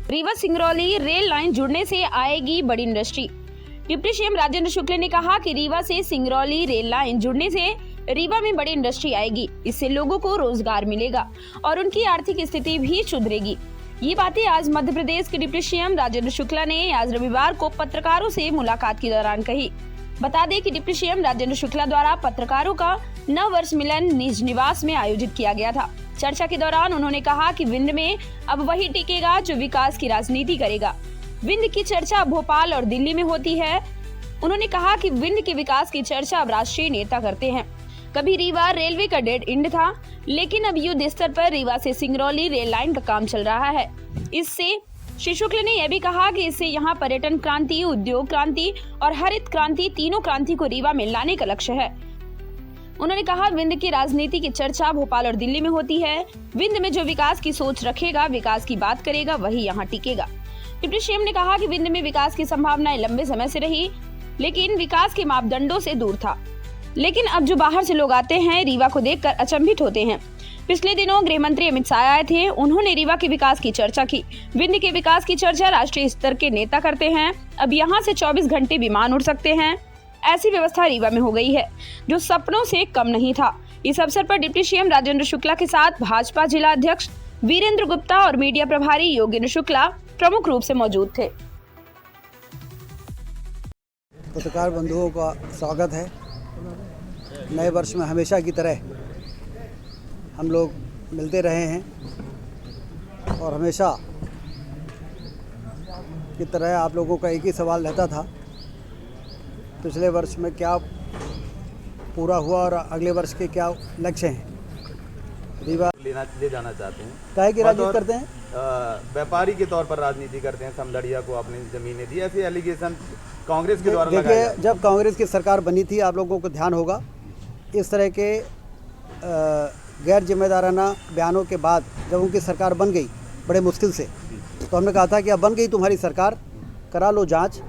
Rewa Singrauli rail line जुड़ने से आएगी बड़ी इंडस्ट्री। डिप्टी सीएम राजेंद्र शुक्ल ने कहा कि रीवा से सिंगरौली रेल लाइन जुड़ने से रीवा में बड़ी इंडस्ट्री आएगी। इससे लोगों को रोजगार मिलेगा और उनकी आर्थिक स्थिति भी सुधरेगी। ये बातें आज मध्य प्रदेश के डिप्टी सीएम राजेंद्र शुक्ला ने आज रविवार को पत्रकारों से मुलाकात के दौरान कही। बता दें कि डिप्टी सीएम राजेंद्र शुक्ला द्वारा पत्रकारों का नव वर्ष मिलन निज निवास में आयोजित किया गया था। चर्चा के दौरान उन्होंने कहा कि विंध्य में अब वही टिकेगा जो विकास की राजनीति करेगा। विंध्य की चर्चा भोपाल और दिल्ली में होती है। उन्होंने कहा कि विंध्य के विकास की चर्चा अब राष्ट्रीय नेता करते हैं। कभी रीवा रेलवे का डेड एंड था, लेकिन अब युद्ध स्तर पर रीवा से सिंगरौली रेल लाइन का काम चल रहा है। इससे श्री शुक्ल ने यह भी कहा कि इससे यहाँ पर्यटन क्रांति, उद्योग क्रांति और हरित क्रांति, तीनों क्रांति को रीवा में लाने का लक्ष्य है। उन्होंने कहा विंध्य की राजनीति की चर्चा भोपाल और दिल्ली में होती है। विंध्य में जो विकास की सोच रखेगा, विकास की बात करेगा, वही यहाँ टिकेगा। डिप्टी सीएम ने कहा कि विंध्य में विकास की संभावनाएं लंबे समय से रही, लेकिन विकास के मापदंडों से दूर था। लेकिन अब जो बाहर से लोग आते हैं, रीवा को देखकर अचंभित होते हैं। पिछले दिनों गृह मंत्री अमित शाह आए थे, उन्होंने रीवा के विकास की चर्चा की। विंध्य के विकास की चर्चा राष्ट्रीय स्तर के नेता करते हैं। अब यहाँ से 24 घंटे विमान उड़ सकते हैं, ऐसी व्यवस्था रीवा में हो गई है, जो सपनों से कम नहीं था। इस अवसर पर डिप्टी सीएम राजेंद्र शुक्ला के साथ भाजपा जिला अध्यक्ष वीरेंद्र गुप्ता और मीडिया प्रभारी योगेंद्र शुक्ला प्रमुख रूप से मौजूद थे। पत्रकार बंधुओं का स्वागत है। नए वर्ष में हमेशा की तरह हम लोग मिलते रहे हैं और हमेशा की तरह आप लोगों का एक ही सवाल रहता था, पिछले वर्ष में क्या पूरा हुआ और अगले वर्ष के क्या लक्ष्य हैं। रीवा ले जाना चाहते हैं, काहे की राजनीति करते हैं, व्यापारी के तौर पर राजनीति करते हैं। समदड़िया को आपने जमीनें दी, ऐसे एलिगेशन कांग्रेस के द्वारा लगाए देखिए, जब कांग्रेस की सरकार बनी थी, आप लोगों को ध्यान होगा, इस तरह के गैर जिम्मेदाराना बयानों के बाद जब उनकी सरकार बन गई बड़े मुश्किल से, तो हमने कहा था कि अब बन गई तुम्हारी सरकार, करा लो जांच।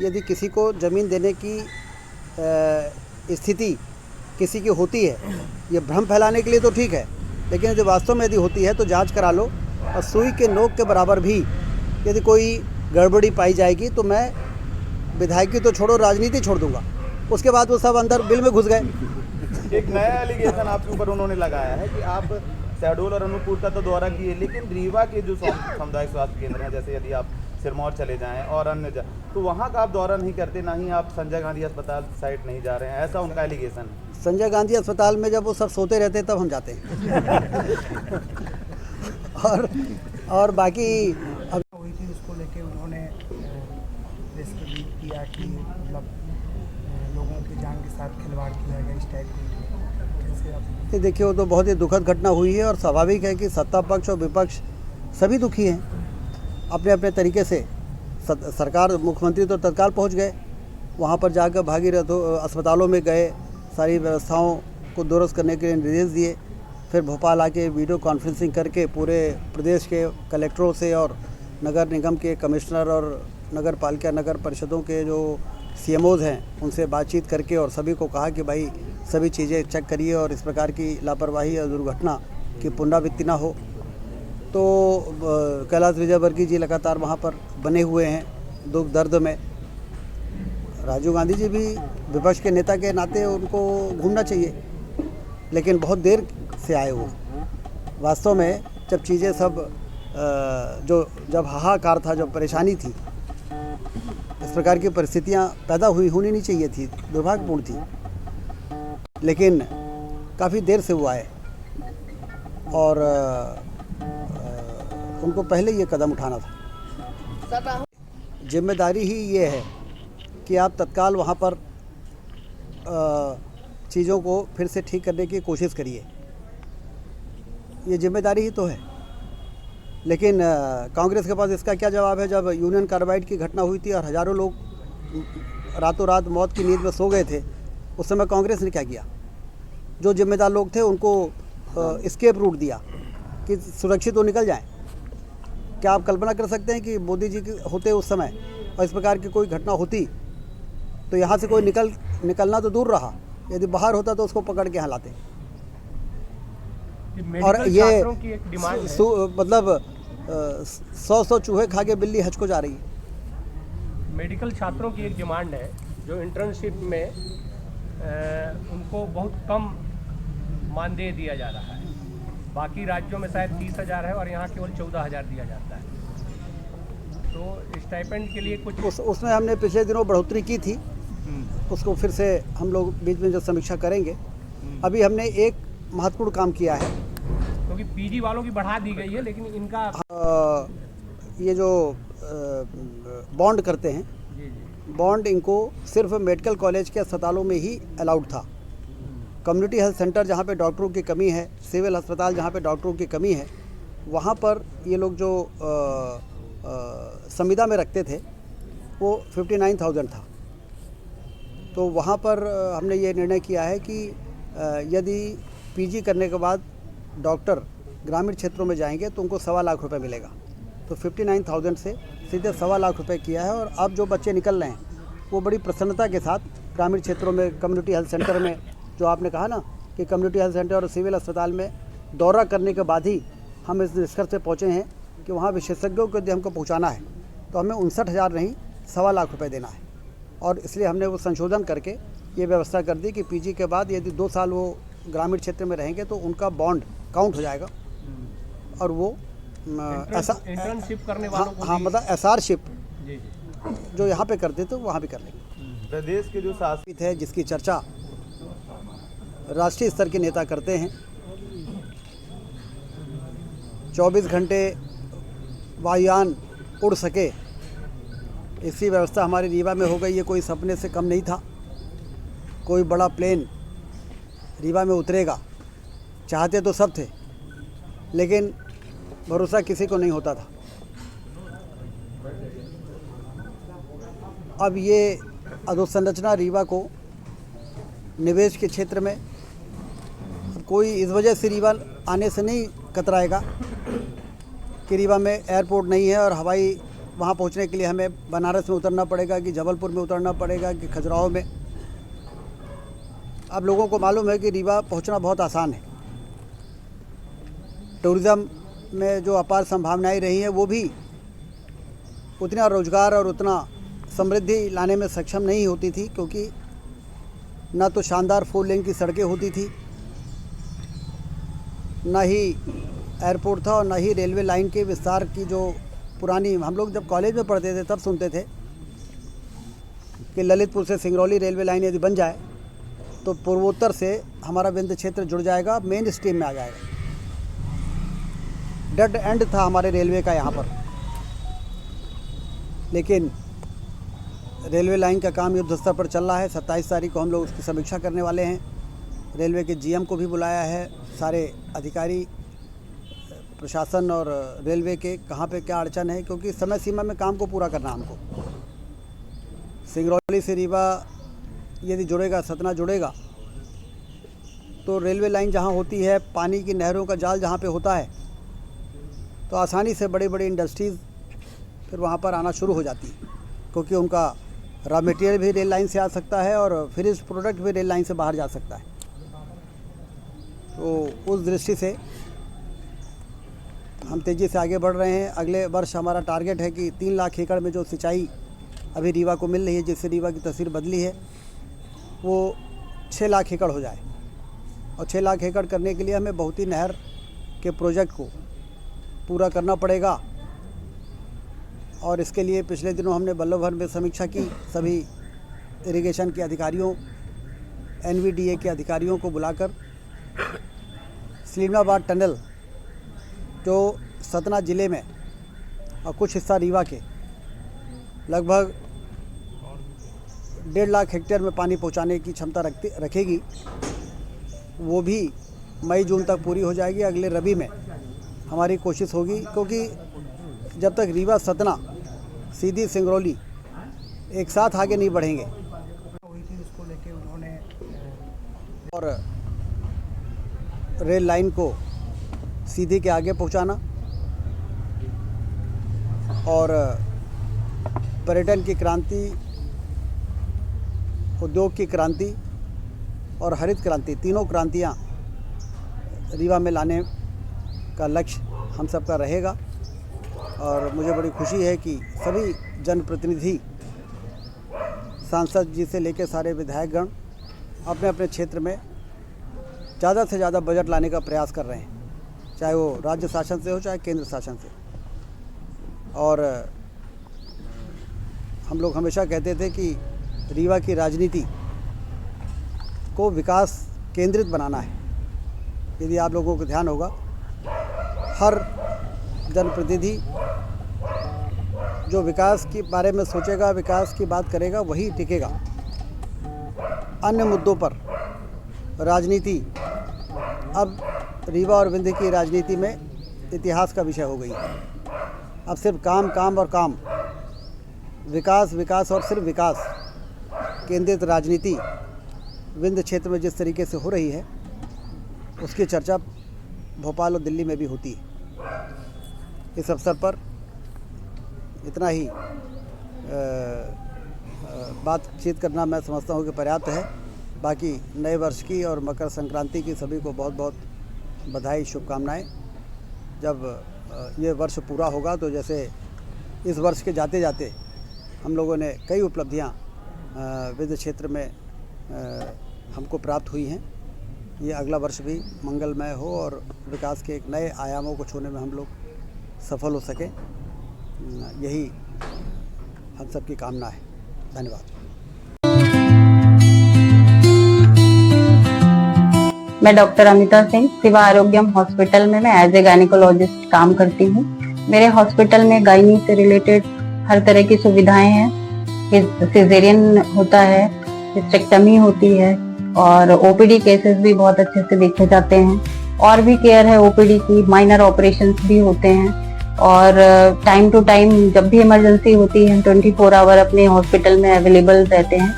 यदि किसी को ज़मीन देने की स्थिति किसी की होती है, ये भ्रम फैलाने के लिए तो ठीक है, लेकिन यदि वास्तव में यदि होती है तो जांच करा लो। और सुई के नोक के बराबर भी यदि कोई गड़बड़ी पाई जाएगी तो मैं विधायकी तो छोड़ो, राजनीति छोड़ दूंगा। उसके बाद वो सब अंदर बिल में घुस गए। एक नया एलिगेशन आपके ऊपर उन्होंने लगाया है कि आप शहडोल और अनूपपुर का तो दौरा किए, लेकिन रीवा के जो सामुदायिक स्वास्थ्य केंद्र हैं, जैसे यदि आप सिरमौर चले जाएं और अन्य तो वहाँ का आप दौरा नहीं करते, ना ही आप संजय गांधी अस्पताल साइड नहीं जा रहे हैं, ऐसा उनका एलिगेशन है। संजय गांधी अस्पताल में जब वो सब सोते रहते तब हम जाते हैं। और बाकी अब हुई थी, उसको लेके उन्होंने प्रेस रिलीज किया कि मतलब लोगों की जान के साथ खिलवाड़ किया गया, इस टाइप की। कैसे आप देखिए, वो तो बहुत ही दुखद घटना हुई है और स्वाभाविक है कि सत्ता पक्ष और विपक्ष सभी दुखी हैं अपने अपने तरीके से। सरकार, मुख्यमंत्री तो तत्काल पहुंच गए, वहां पर जाकर भागीरथों अस्पतालों में गए, सारी व्यवस्थाओं को दुरुस्त करने के लिए निर्देश दिए। फिर भोपाल आके वीडियो कॉन्फ्रेंसिंग करके पूरे प्रदेश के कलेक्टरों से और नगर निगम के कमिश्नर और नगर पालिका नगर परिषदों के जो सीएमओज हैं उनसे बातचीत करके और सभी को कहा कि भाई सभी चीज़ें चेक करिए और इस प्रकार की लापरवाही या दुर्घटना की पुनरावृत्ति ना हो। तो कैलाश विजयवर्गीय जी लगातार वहाँ पर बने हुए हैं दुख दर्द में। राजीव गांधी जी भी विपक्ष के नेता के नाते उनको घूमना चाहिए, लेकिन बहुत देर से आए वो। वास्तव में जब चीज़ें सब जब हाहाकार था, जब परेशानी थी, इस प्रकार की परिस्थितियां पैदा होनी नहीं चाहिए थी, दुर्भाग्यपूर्ण थी, लेकिन काफ़ी देर से वो आए और उनको पहले ये कदम उठाना था। जिम्मेदारी ही ये है कि आप तत्काल वहाँ पर चीज़ों को फिर से ठीक करने की कोशिश करिए, ये जिम्मेदारी ही तो है। लेकिन कांग्रेस के पास इसका क्या जवाब है? जब यूनियन कार्बाइड की घटना हुई थी और हज़ारों लोग रातों रात मौत की नींद में सो गए थे, उस समय कांग्रेस ने क्या किया? जो जिम्मेदार लोग थे उनको एस्केप रूट दिया कि सुरक्षित वो निकल जाएं। क्या आप कल्पना कर सकते हैं कि मोदी जी होते उस समय और इस प्रकार की कोई घटना होती तो यहाँ से कोई निकलना तो दूर रहा, यदि बाहर होता तो उसको पकड़ के यहाँ लाते। और ये मतलब 100 चूहे खा के बिल्ली हज को जा रही है। मेडिकल छात्रों की एक डिमांड है जो इंटर्नशिप में उनको बहुत कम मानदेय दिया जा रहा है। बाकी राज्यों में शायद 30,000 है और यहाँ केवल 14,000 दिया जाता है। तो स्टाइपेंड के लिए कुछ उसमें हमने पिछले दिनों बढ़ोतरी की थी, उसको फिर से हम लोग बीच में जो समीक्षा करेंगे। अभी हमने एक महत्वपूर्ण काम किया है, क्योंकि पीजी वालों की बढ़ा दी गई है, लेकिन इनका ये जो बॉन्ड करते हैं, जी जी बॉन्ड इनको सिर्फ मेडिकल कॉलेज के अस्पतालों में ही अलाउड था। कम्युनिटी हेल्थ सेंटर जहाँ पे डॉक्टरों की कमी है, सिविल अस्पताल जहाँ पे डॉक्टरों की कमी है, वहाँ पर ये लोग जो संविदा में रखते थे वो 59,000 था। तो वहाँ पर हमने ये निर्णय किया है कि यदि पीजी करने के बाद डॉक्टर ग्रामीण क्षेत्रों में जाएंगे तो उनको 1.25 लाख रुपए मिलेगा। तो 59,000 से सीधे 1.25 लाख रुपए किया है। और अब जो बच्चे निकल रहे हैं वो बड़ी प्रसन्नता के साथ ग्रामीण क्षेत्रों में कम्युनिटी हेल्थ सेंटर में, जो आपने कहा ना कि कम्युनिटी हेल्थ सेंटर और सिविल अस्पताल में दौरा करने के बाद ही हम इस निष्कर्ष पे पहुँचे हैं कि वहाँ विशेषज्ञों को यदि हमको पहुँचाना है तो हमें 59,000 नहीं 1.25 लाख रुपये देना है। और इसलिए हमने वो संशोधन करके ये व्यवस्था कर दी कि पीजी के बाद यदि 2 साल वो ग्रामीण क्षेत्र में रहेंगे तो उनका बॉन्ड काउंट हो जाएगा और वो ऐसा इंटर्नशिप करने वालों को हाँ मतलब एसआरशिप जी जी जो यहाँ पे करते थे वहाँ भी कर लेंगे। प्रदेश के जो शासक है जिसकी चर्चा राष्ट्रीय स्तर के नेता करते हैं, 24 घंटे वायुयान उड़ सके इसकी व्यवस्था हमारी रीवा में हो गई। ये कोई सपने से कम नहीं था। कोई बड़ा प्लेन रीवा में उतरेगा, चाहते तो सब थे, लेकिन भरोसा किसी को नहीं होता था। अब ये अधोसंरचना रीवा को निवेश के क्षेत्र में, कोई इस वजह से रीवा आने से नहीं कतराएगा कि रीवा में एयरपोर्ट नहीं है और हवाई वहाँ पहुँचने के लिए हमें बनारस में उतरना पड़ेगा कि जबलपुर में उतरना पड़ेगा कि खजुराहो में। अब लोगों को मालूम है कि रीवा पहुँचना बहुत आसान है। टूरिज़्म में जो अपार संभावनाएं रही हैं वो भी उतना रोजगार और उतना समृद्धि लाने में सक्षम नहीं होती थी, क्योंकि ना तो शानदार 4 लेन की सड़कें होती थी, ना ही एयरपोर्ट था और ना ही रेलवे लाइन के विस्तार की जो पुरानी, हम लोग जब कॉलेज में पढ़ते थे तब सुनते थे कि ललितपुर से सिंगरौली रेलवे लाइन यदि बन जाए तो पूर्वोत्तर से हमारा विंध्य क्षेत्र जुड़ जाएगा, मेन स्ट्रीम में आ जाएगा। डेड एंड था हमारे रेलवे का यहाँ पर, लेकिन रेलवे लाइन का काम युद्ध स्तर पर चल रहा है। 27 तारीख को हम लोग उसकी समीक्षा करने वाले हैं। रेलवे के जीएम को भी बुलाया है, सारे अधिकारी प्रशासन और रेलवे के कहाँ पे क्या अड़चन है, क्योंकि समय सीमा में काम को पूरा करना हमको। सिंगरौली से रीवा यदि जुड़ेगा, सतना जुड़ेगा, तो रेलवे लाइन जहाँ होती है, पानी की नहरों का जाल जहाँ पे होता है, तो आसानी से बड़ी बड़ी इंडस्ट्रीज़ फिर वहाँ पर आना शुरू हो जाती है, क्योंकि उनका रॉ मटेरियल भी रेल लाइन से आ सकता है और फिनिश प्रोडक्ट भी रेल लाइन से बाहर जा सकता है। तो उस दृष्टि से हम तेज़ी से आगे बढ़ रहे हैं। अगले वर्ष हमारा टारगेट है कि 3 लाख एकड़ में जो सिंचाई अभी रीवा को मिल रही है, जिससे रीवा की तस्वीर बदली है, वो 6 लाख एकड़ हो जाए। और 6 लाख एकड़ करने के लिए हमें बहुती नहर के प्रोजेक्ट को पूरा करना पड़ेगा। और इसके लिए पिछले दिनों हमने बल्लभगढ़ में समीक्षा की, सभी इरिगेशन के अधिकारियों, एनवीडीए के अधिकारियों को बुलाकर सलीमाबाद टनल जो सतना ज़िले में और कुछ हिस्सा रीवा के लगभग 1.5 लाख हेक्टेयर में पानी पहुंचाने की क्षमता रखेगी, वो भी मई जून तक पूरी हो जाएगी। अगले रबी में हमारी कोशिश होगी, क्योंकि जब तक रीवा सतना सीधी सिंगरौली एक साथ आगे नहीं बढ़ेंगे हुई थी, उसको लेके उन्होंने और रेल लाइन को सीधी के आगे पहुंचाना और पर्यटन की क्रांति, उद्योग की क्रांति और हरित क्रांति, तीनों क्रांतियां रीवा में लाने का लक्ष्य हम सबका रहेगा। और मुझे बड़ी खुशी है कि सभी जनप्रतिनिधि, सांसद जी से लेकर सारे विधायकगण अपने अपने क्षेत्र में ज़्यादा से ज़्यादा बजट लाने का प्रयास कर रहे हैं, चाहे वो राज्य शासन से हो चाहे केंद्र शासन से। और हम लोग हमेशा कहते थे कि रीवा की राजनीति को विकास केंद्रित बनाना है। यदि आप लोगों को ध्यान होगा, हर जनप्रतिनिधि जो विकास के बारे में सोचेगा, विकास की बात करेगा, वही टिकेगा। अन्य मुद्दों पर राजनीति अब रीवा और विंध्य की राजनीति में इतिहास का विषय हो गई है। अब सिर्फ काम काम और काम, विकास विकास और सिर्फ विकास केंद्रित राजनीति विंध्य क्षेत्र में जिस तरीके से हो रही है, उसकी चर्चा भोपाल और दिल्ली में भी होती है। इस अवसर पर इतना ही बातचीत करना मैं समझता हूँ कि पर्याप्त है। बाकी नए वर्ष की और मकर संक्रांति की सभी को बहुत बहुत बधाई, शुभकामनाएं। जब ये वर्ष पूरा होगा तो जैसे इस वर्ष के जाते जाते हम लोगों ने कई उपलब्धियां विंध्य क्षेत्र में हमको प्राप्त हुई हैं, ये अगला वर्ष भी मंगलमय हो और विकास के एक नए आयामों को छूने में हम लोग सफल हो सकें, यही हम सब की कामना है। धन्यवाद। मैं डॉक्टर अमिता सिंह सिवा आरोग्यम हॉस्पिटल में मैं एज ए गायनिकोलॉजिस्ट काम करती हूँ। मेरे हॉस्पिटल में गायनी से रिलेटेड हर तरह की सुविधाएं हैं। सिजेरियन होता है, हिस्टेक्टमी होती है और ओपीडी केसेस भी बहुत अच्छे से देखे जाते हैं। और भी केयर है ओपीडी की, माइनर ऑपरेशंस भी होते हैं और टाइम टू टाइम जब भी इमरजेंसी होती है 24 आवर अपने हॉस्पिटल में अवेलेबल रहते हैं।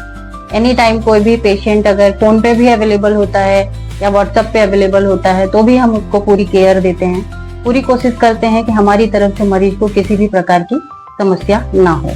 एनी टाइम कोई भी पेशेंट अगर फोन पे भी अवेलेबल होता है या व्हाट्सएप पे अवेलेबल होता है तो भी हम उसको पूरी केयर देते हैं। पूरी कोशिश करते हैं कि हमारी तरफ से मरीज को किसी भी प्रकार की समस्या ना हो।